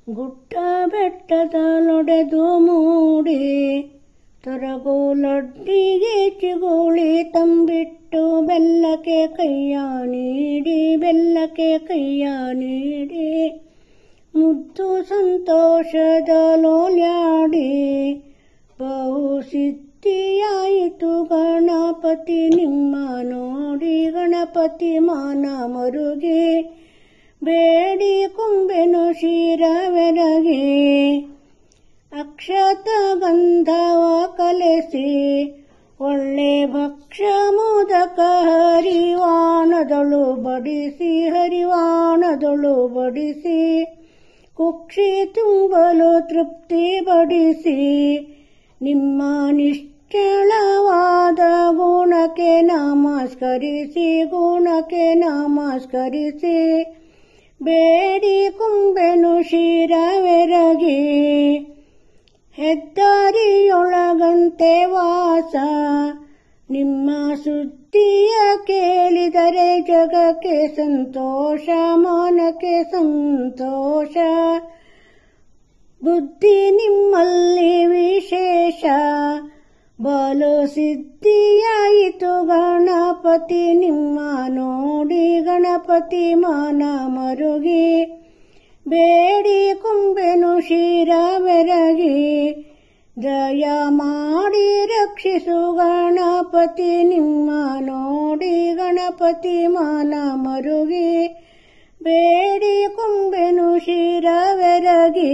ಗುಡ್ಡ ಬೆಟ್ಟದಲೊಡೆದು ಮೂಡಿ ತೊರಗೋಲೊಡ್ಡಿಗೆ ಚಿಗುಳಿ ತಂಬಿಟ್ಟು ಬೆಲ್ಲಕ್ಕೆ ಕೈಯ ನೀಡಿ ಮುದ್ದು ಸಂತೋಷದ ಲೋಲ್ಯಾಡಿ ಬಹುಸಿದ್ಧಿಯಾಯಿತು ಗಣಪತಿ ನಿಮ್ಮ ನೋಡಿ ಗಣಪತಿ ಮಾನ ಮರುಗಿ ಬೇಡಿ ಕುಂಬೆನು ಶಿರವೆರಗಿ ಅಕ್ಷತ ಗಂಧವ ಕಲೆಸಿ ಒಳ್ಳೆ ಭಕ್ಷ್ಯ ಮೋದಕ ಹರಿವಾಣದಳು ಬಡಿಸಿ ಕುಕ್ಷಿ ತುಂಬಲು ತೃಪ್ತಿ ಬಡಿಸಿ ನಿಮ್ಮ ನಿಶ್ಚಳವಾದ ಗುಣಕ್ಕೆ ನಮಸ್ಕರಿಸಿ ಬೇಡಿ ಕುಂಬೆನು ಶಿರವೆರಗಿ ಹೆದ್ದಾರಿಯೊಳಗಂತೆ ವಾಸ ನಿಮ್ಮ ಸುದ್ದಿಯ ಕೇಳಿದರೆ ಜಗಕ್ಕೆ ಸಂತೋಷ ಮನಕ್ಕೆ ಸಂತೋಷ ಬುದ್ಧಿ ನಿಮ್ಮಲ್ಲಿ ವಿಶೇಷ ಬಲು ಸಿದ್ಧಿಯಾಯಿತು ಗಣಪತಿ ನಿಮ್ಮ ನೋಡಿ ಗಣಪತಿ ಮಾನ ಮರುಗಿ ಬೇಡಿ ಕುಂಬೆನು ಶಿರವೆರಗಿ ದಯ ಮಾಡಿ ರಕ್ಷಿಸು ಗಣಪತಿ ನಿಮ್ಮ ನೋಡಿ ಗಣಪತಿ ಮಾನ ಮರುಗಿ ಬೇಡಿ ಕುಂಬೆನು ಶಿರವೆರಗಿ